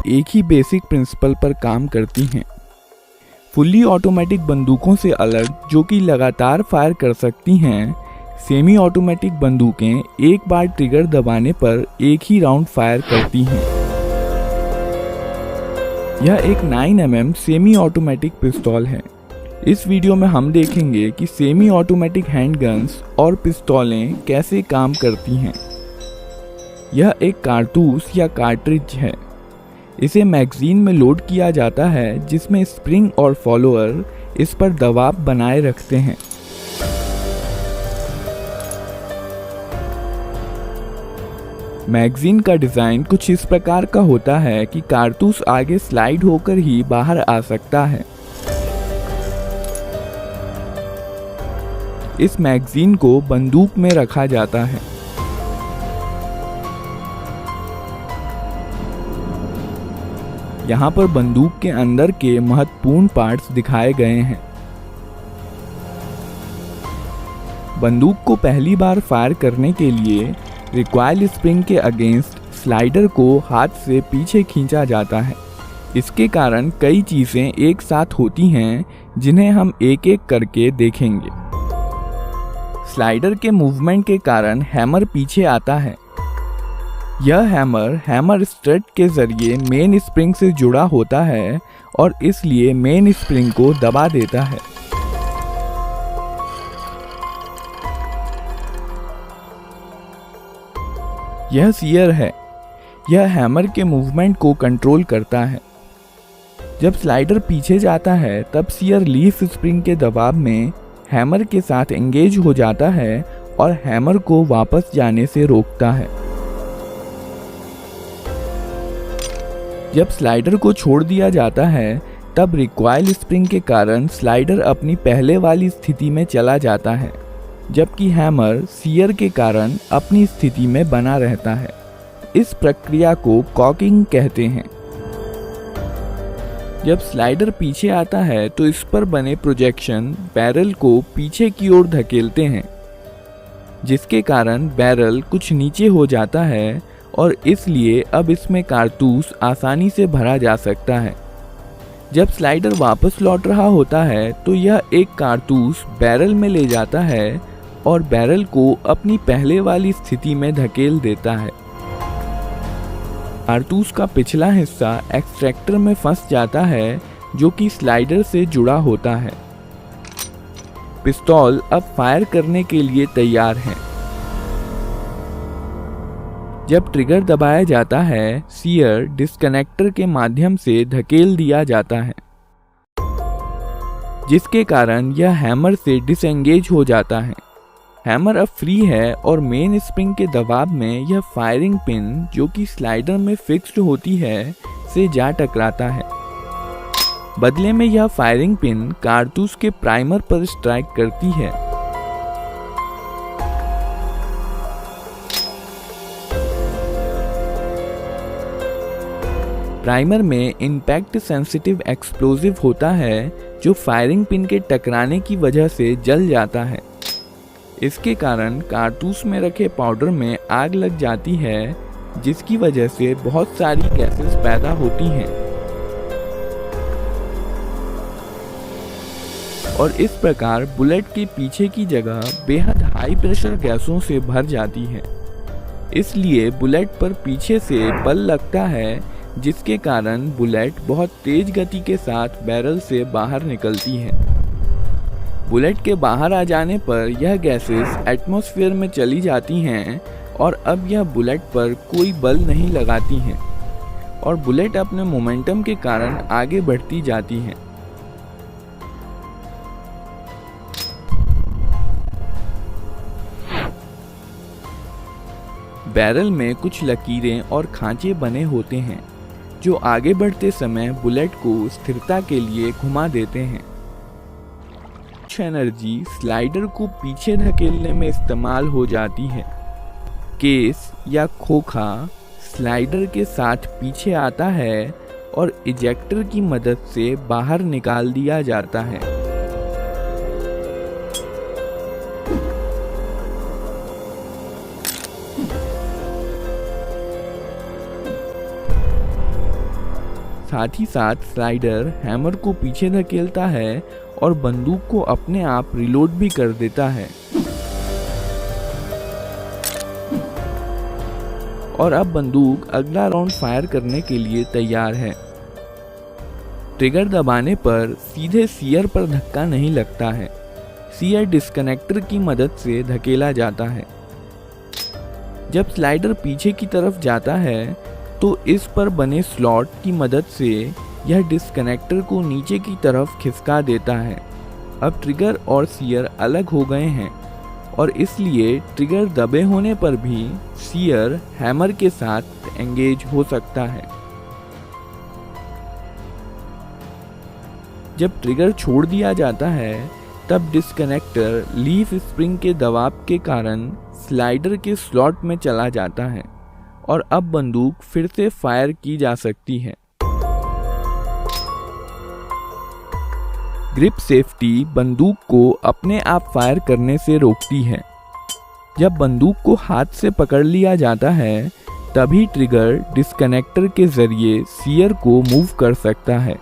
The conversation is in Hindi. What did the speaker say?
एक ही बेसिक प्रिंसिपल पर काम करती हैं। फुल्ली ऑटोमेटिक बंदूकों से अलग जो कि लगातार फायर कर सकती हैं, सेमी ऑटोमेटिक बंदूकें एक बार ट्रिगर दबाने पर एक ही राउंड फायर करती हैं। यह एक 9mm सेमी ऑटोमेटिक पिस्तौल है। इस वीडियो में हम देखेंगे कि सेमी ऑटोमेटिक हैंडगन्स और पिस्तौलें कैसे काम करती हैं। यह एक कारतूस या कार्ट्रिज है। इसे मैगजीन में लोड किया जाता है जिसमें स्प्रिंग और फॉलोअर इस पर दबाव बनाए रखते हैं। मैगजीन का डिज़ाइन कुछ इस प्रकार का होता है कि कारतूस आगे स्लाइड होकर ही बाहर आ सकता है। इस मैगजीन को बंदूक में रखा जाता है। यहाँ पर बंदूक के अंदर के महत्वपूर्ण पार्ट्स दिखाए गए हैं। बंदूक को पहली बार फायर करने के लिए रिकॉइल स्प्रिंग के अगेंस्ट स्लाइडर को हाथ से पीछे खींचा जाता है। इसके कारण कई चीज़ें एक साथ होती हैं जिन्हें हम एक एक करके देखेंगे। स्लाइडर के मूवमेंट के कारण हैमर पीछे आता है। यह हैमर स्ट्रट के जरिए मेन स्प्रिंग से जुड़ा होता है और इसलिए मेन स्प्रिंग को दबा देता है। यह सीयर है। यह हैमर के मूवमेंट को कंट्रोल करता है। जब स्लाइडर पीछे जाता है तब सीयर लीफ स्प्रिंग के दबाव में हैमर के साथ एंगेज हो जाता है और हैमर को वापस जाने से रोकता है। जब स्लाइडर को छोड़ दिया जाता है तब रिकॉइल स्प्रिंग के कारण स्लाइडर अपनी पहले वाली स्थिति में चला जाता है, जबकि हैमर सीयर के कारण अपनी स्थिति में बना रहता है। इस प्रक्रिया को कॉकिंग कहते हैं। जब स्लाइडर पीछे आता है तो इस पर बने प्रोजेक्शन बैरल को पीछे की ओर धकेलते हैं, जिसके कारण बैरल कुछ नीचे हो जाता है और इसलिए अब इसमें कारतूस आसानी से भरा जा सकता है। जब स्लाइडर वापस लौट रहा होता है तो यह एक कारतूस बैरल में ले जाता है और बैरल को अपनी पहले वाली स्थिति में धकेल देता है। कारतूस का पिछला हिस्सा एक्सट्रैक्टर में फंस जाता है जो कि स्लाइडर से जुड़ा होता है। पिस्तौल अब फायर करने के लिए तैयार है। जब ट्रिगर दबाया जाता है, सीयर डिस्कनेक्टर के माध्यम से धकेल दिया जाता है, जिसके कारण यह हैमर से डिसएंगेज हो जाता है। हैमर अब फ्री है और मेन स्प्रिंग के दबाव में यह फायरिंग पिन जो कि स्लाइडर में फिक्स्ड होती है से जा टकराता है। बदले में यह फायरिंग पिन कारतूस के प्राइमर पर स्ट्राइक करती है। प्राइमर में इम्पैक्ट सेंसिटिव एक्सप्लोजिव होता है जो फायरिंग पिन के टकराने की वजह से जल जाता है। इसके कारण कारतूस में रखे पाउडर में आग लग जाती है, जिसकी वजह से बहुत सारी गैसेस पैदा होती हैं और इस प्रकार बुलेट के पीछे की जगह बेहद हाई प्रेशर गैसों से भर जाती है। इसलिए बुलेट पर पीछे से बल लगता है, जिसके कारण बुलेट बहुत तेज गति के साथ बैरल से बाहर निकलती है। बुलेट के बाहर आ जाने पर यह गैसेस एटमॉस्फेयर में चली जाती हैं और अब यह बुलेट पर कोई बल नहीं लगाती हैं और बुलेट अपने मोमेंटम के कारण आगे बढ़ती जाती है। बैरल में कुछ लकीरें और खांचे बने होते हैं जो आगे बढ़ते समय बुलेट को स्थिरता के लिए घुमा देते हैं। कुछ एनर्जी स्लाइडर को पीछे धकेलने में इस्तेमाल हो जाती है। केस या खोखा स्लाइडर के साथ पीछे आता है और इजेक्टर की मदद से बाहर निकाल दिया जाता है। साथ ही साथ स्लाइडर हैमर को पीछे धकेलता है और बंदूक को अपने आप रिलोड भी कर देता है। और अब बंदूक अगला राउंड फायर करने के लिए तैयार है। ट्रिगर दबाने पर सीधे सीयर पर धक्का नहीं लगता है, सीयर डिस्कनेक्टर की मदद से धकेला जाता है। जब स्लाइडर पीछे की तरफ जाता है तो इस पर बने स्लॉट की मदद से यह डिस्कनेक्टर को नीचे की तरफ खिसका देता है। अब ट्रिगर और सीयर अलग हो गए हैं और इसलिए ट्रिगर दबे होने पर भी सीयर हैमर के साथ एंगेज हो सकता है। जब ट्रिगर छोड़ दिया जाता है तब डिस्कनेक्टर लीफ स्प्रिंग के दबाव के कारण स्लाइडर के स्लॉट में चला जाता है और अब बंदूक फिर से फायर की जा सकती है। ग्रिप सेफ्टी बंदूक को अपने आप फायर करने से रोकती है। जब बंदूक को हाथ से पकड़ लिया जाता है तभी ट्रिगर डिस्कनेक्टर के जरिए सीयर को मूव कर सकता है।